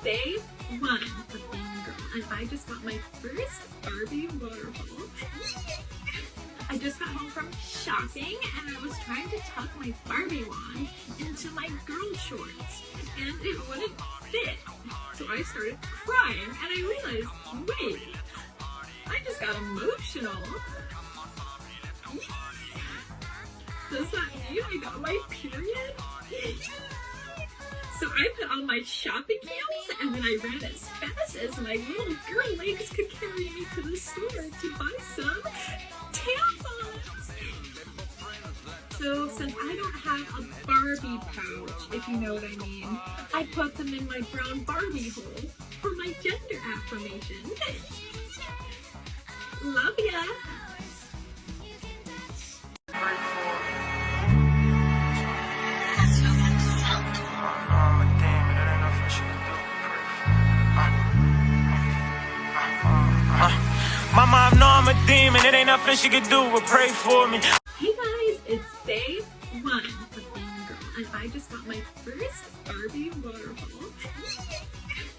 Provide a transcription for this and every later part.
day one of being a girl, and I just got my first Barbie waterfall. I just got home from shopping, and I was trying to tuck my Barbie wand into my girl shorts, and it wouldn't fit. So I started crying, and I realized, wait, I just got emotional. Does that mean I got my period? So I put on my shopping heels, and then I ran as fast as my little girl legs could carry me to the store to buy some tampons. So since I don't have a Barbie pouch, if you know what I mean, I put them in my brown Barbie hole for my gender affirmation. Love ya! Mama, I know I'm a demon, it ain't nothing she could do but pray for me. Hey guys, it's day one of being a girl, and I just got my first Barbie waterfall.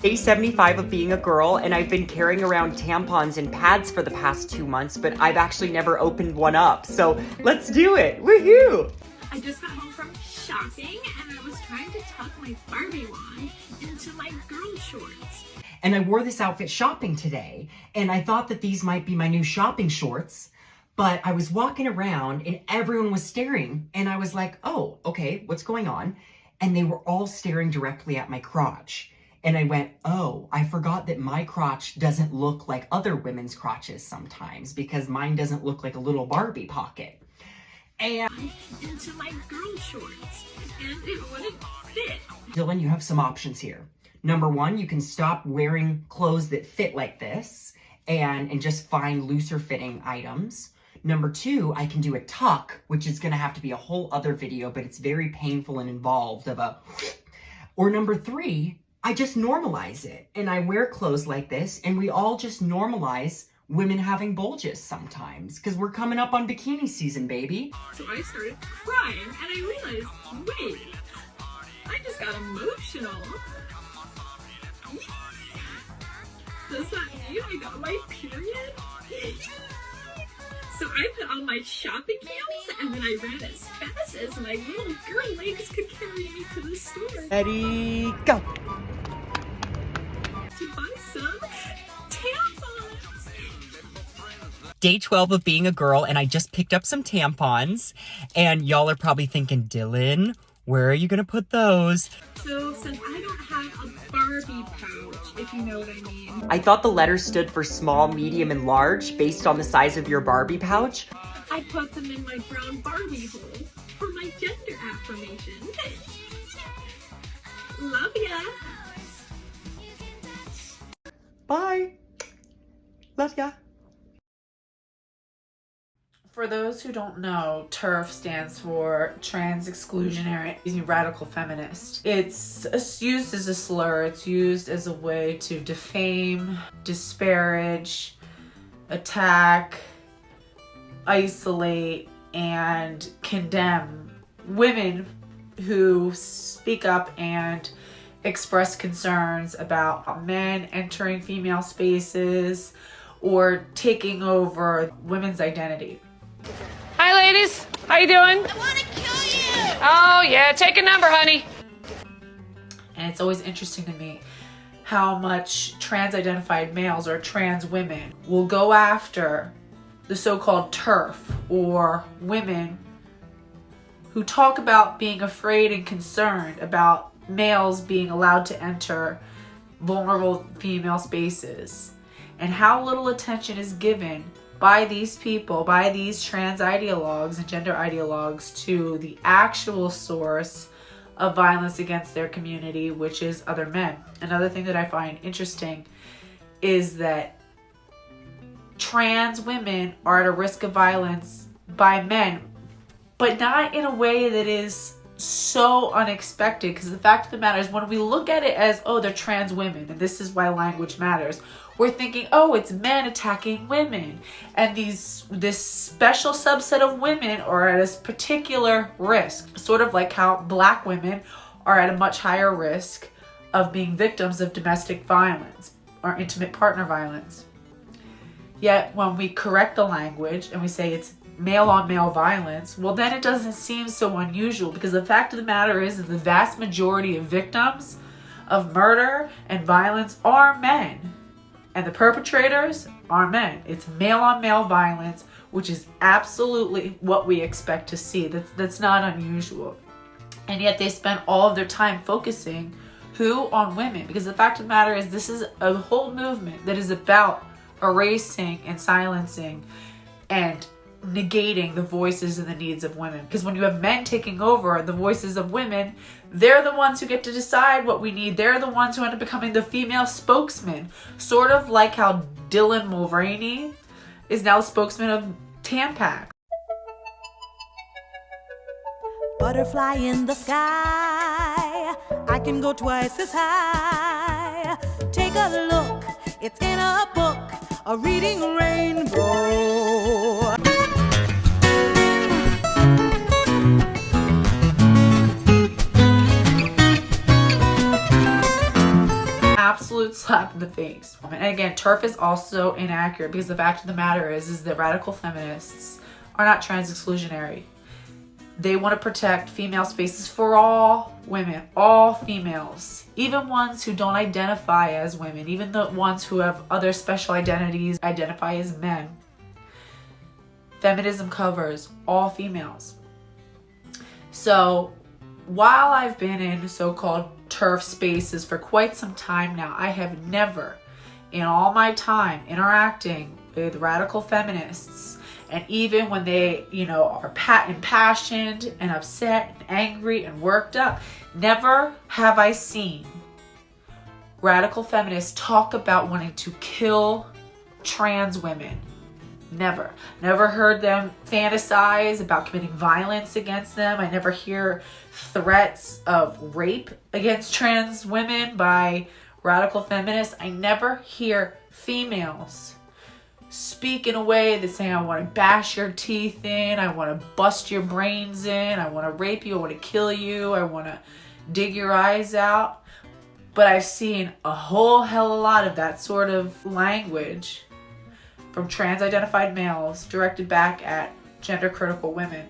Day 75 of being a girl, and I've been carrying around tampons and pads for the past 2 months, but I've actually never opened one up, so let's do it! Woohoo! I just got home from shopping, and I was trying to tuck my Barbie wand into my girl shorts. And I wore this outfit shopping today, and I thought that these might be my new shopping shorts, but I was walking around and everyone was staring, and I was like, oh, okay, what's going on? And they were all staring directly at my crotch. And I went, oh, I forgot that my crotch doesn't look like other women's crotches sometimes, because mine doesn't look like a little Barbie pocket. And into my girl shorts, and it wouldn't fit. Dylan, you have some options here. Number one, you can stop wearing clothes that fit like this and just find looser fitting items. Number two, I can do a tuck, which is gonna have to be a whole other video, but it's very painful and involved Or number three, I just normalize it and I wear clothes like this, and we all just normalize women having bulges sometimes, because we're coming up on bikini season, baby. So I started crying, and I realized, wait, I just got emotional. Does that mean I got my period? So I put on my shopping heels, and then I ran as fast as my little girl legs could carry me to the store. Ready, go! To buy some tampons. Day 12 of being a girl, and I just picked up some tampons, and y'all are probably thinking, Dylan, where are you gonna put those? So since I don't have a Barbie pouch, if you know what I mean. I thought the letters stood for small, medium, and large based on the size of your Barbie pouch. I put them in my brown Barbie hole for my gender affirmation. Love ya! Bye! Love ya! For those who don't know, TERF stands for Trans Exclusionary Radical Feminist. It's used as a slur. It's used as a way to defame, disparage, attack, isolate, and condemn women who speak up and express concerns about men entering female spaces or taking over women's identity. Hi ladies, how you doing? I want to kill you! Oh yeah, take a number, honey. And it's always interesting to me how much trans-identified males or trans women will go after the so-called TERF, or women who talk about being afraid and concerned about males being allowed to enter vulnerable female spaces, and how little attention is given by these people, by these trans ideologues and gender ideologues, to the actual source of violence against their community, which is other men. Another thing that I find interesting is that trans women are at a risk of violence by men, but not in a way that is so unexpected, because the fact of the matter is, when we look at it as, oh, they're trans women, and this is why language matters, we're thinking, oh, it's men attacking women, and this special subset of women are at a particular risk, sort of like how Black women are at a much higher risk of being victims of domestic violence or intimate partner violence. Yet when we correct the language and we say it's male on male violence, well, then it doesn't seem so unusual, because the fact of the matter is that the vast majority of victims of murder and violence are men, and the perpetrators are men. It's male on male violence, which is absolutely what we expect to see. That's not unusual. And yet they spend all of their time focusing on women, because the fact of the matter is this is a whole movement that is about erasing and silencing and negating the voices and the needs of women. Because when you have men taking over the voices of women, they're the ones who get to decide what we need. They're the ones who end up becoming the female spokesman. Sort of like how Dylan Mulvaney is now the spokesman of Tampon. Butterfly in the sky, I can go twice as high. Take a look, it's in a book, a reading rainbow. Absolute slap in the face. And again, TERF is also inaccurate, because the fact of the matter is that radical feminists are not trans exclusionary. They want to protect female spaces for all women, all females, even ones who don't identify as women, even the ones who have other special identities, identify as men. Feminism covers all females. So while I've been in so-called TERF spaces for quite some time now, I have never, in all my time interacting with radical feminists, and even when they, are impassioned and upset and angry and worked up, never have I seen radical feminists talk about wanting to kill trans women. Never. Never heard them fantasize about committing violence against them. I never hear threats of rape against trans women by radical feminists. I never hear females speak in a way that's saying, I want to bash your teeth in, I want to bust your brains in, I want to rape you, I want to kill you, I want to dig your eyes out. But I've seen a whole hell of a lot of that sort of language from trans-identified males directed back at gender-critical women.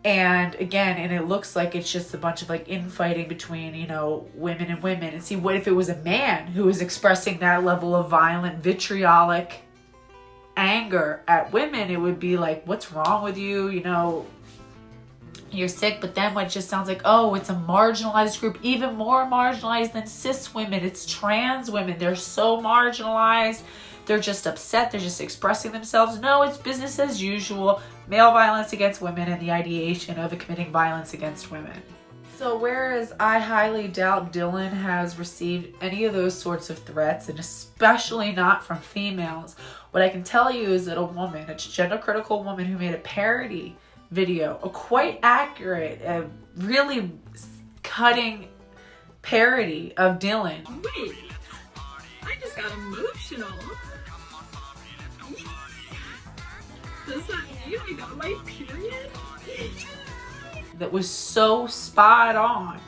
And again, and it looks like it's just a bunch of infighting between, women and women. And see, what if it was a man who was expressing that level of violent, vitriolic anger at women? It would be like, what's wrong with you? You're sick. But then what it just sounds like, oh, it's a marginalized group, even more marginalized than cis women. It's trans women. They're so marginalized. They're just upset. They're just expressing themselves. No, it's business as usual. Male violence against women and the ideation of committing violence against women. So whereas I highly doubt Dylan has received any of those sorts of threats, and especially not from females, what I can tell you is that a gender-critical woman who made a parody video, a quite accurate, a really cutting parody of Dylan. Wait, I just got emotional. Does that mean I got my period? That was so spot on.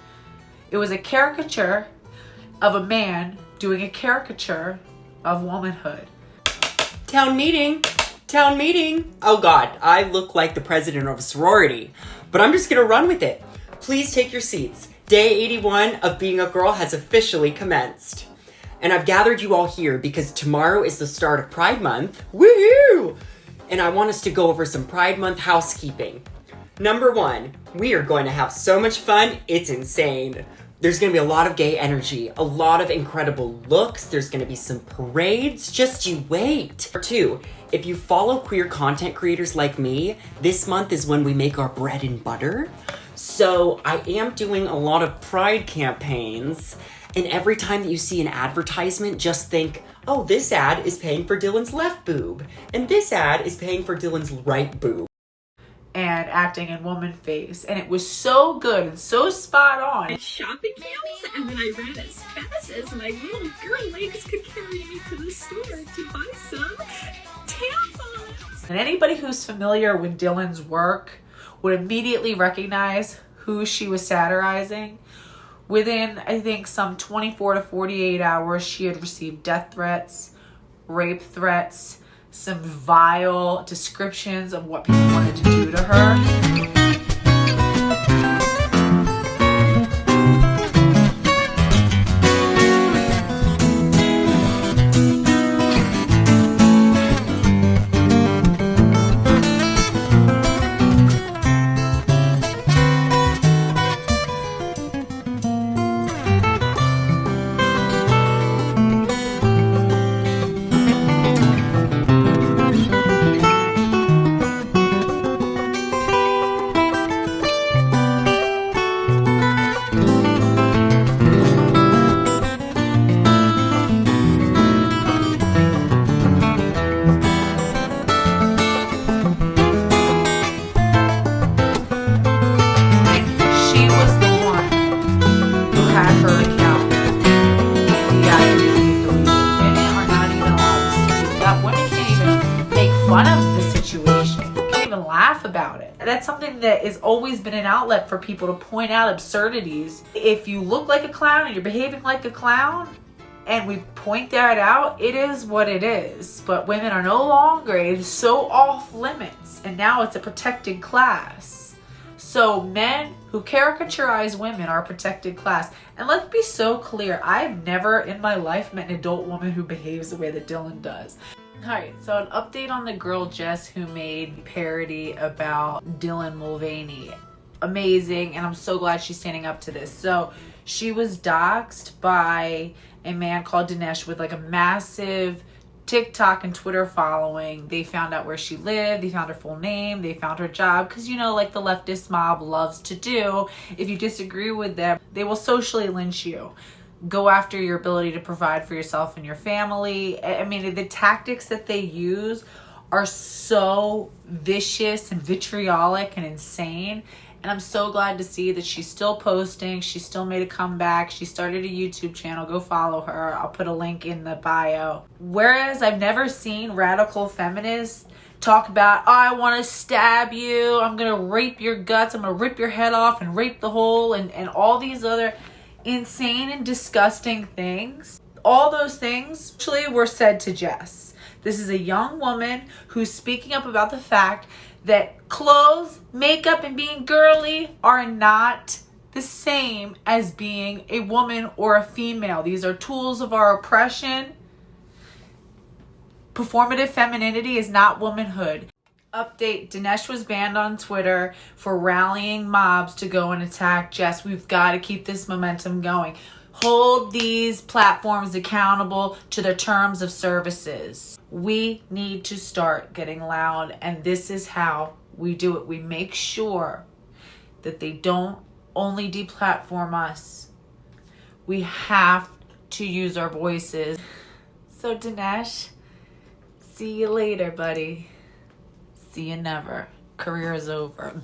It was a caricature of a man doing a caricature of womanhood. Town meeting. Town meeting. Oh God, I look like the president of a sorority, but I'm just gonna run with it. Please take your seats. Day 81 of being a girl has officially commenced. And I've gathered you all here because tomorrow is the start of Pride Month. Woohoo! And I want us to go over some Pride Month housekeeping. Number 1, we are going to have so much fun, it's insane. There's going to be a lot of gay energy, a lot of incredible looks, there's going to be some parades, just you wait. 2, if you follow queer content creators like me, this month is when we make our bread and butter. So I am doing a lot of pride campaigns, and every time that you see an advertisement, just think, oh, this ad is paying for Dylan's left boob, and this ad is paying for Dylan's right boob. And acting in woman face, and it was so good and so spot on. Shopping heels, and then I ran as fast as my little girl legs could carry me to the store to buy some tampons. And anybody who's familiar with Dylan's work would immediately recognize who she was satirizing. Within, I think, some 24 to 48 hours, she had received death threats, rape threats, some vile descriptions of what people wanted to do to her. That's something that has always been an outlet for people to point out absurdities. If you look like a clown and you're behaving like a clown, and we point that out, it is what it is. But women are no longer, it is so off limits, and now it's a protected class. So men who caricaturize women are a protected class. And let's be so clear, I've never in my life met an adult woman who behaves the way that Dylan does. Alright, so an update on the girl Jess who made a parody about Dylan Mulvaney. Amazing, and I'm so glad she's standing up to this. So she was doxxed by a man called Dinesh with like a massive TikTok and Twitter following. They found out where she lived, they found her full name, they found her job, because you know, like the leftist mob loves to do, if you disagree with them, they will socially lynch you. Go after your ability to provide for yourself and your family. I mean, the tactics that they use are so vicious and vitriolic and insane. And I'm so glad to see that she's still posting. She still made a comeback. She started a YouTube channel. Go follow her. I'll put a link in the bio. Whereas I've never seen radical feminists talk about, oh, I want to stab you. I'm going to rape your guts. I'm going to rip your head off and rape the hole and all these other insane and disgusting things. All those things actually were said to Jess. This is a young woman who's speaking up about the fact that clothes, makeup, and being girly are not the same as being a woman or a female. These are tools of our oppression. Performative femininity is not womanhood. Update, Dinesh was banned on Twitter for rallying mobs to go and attack Jess. We've got to keep this momentum going. Hold these platforms accountable to their terms of services. We need to start getting loud, and this is how we do it. We make sure that they don't only deplatform us. We have to use our voices. So Dinesh, see you later, buddy. See you never. Career is over.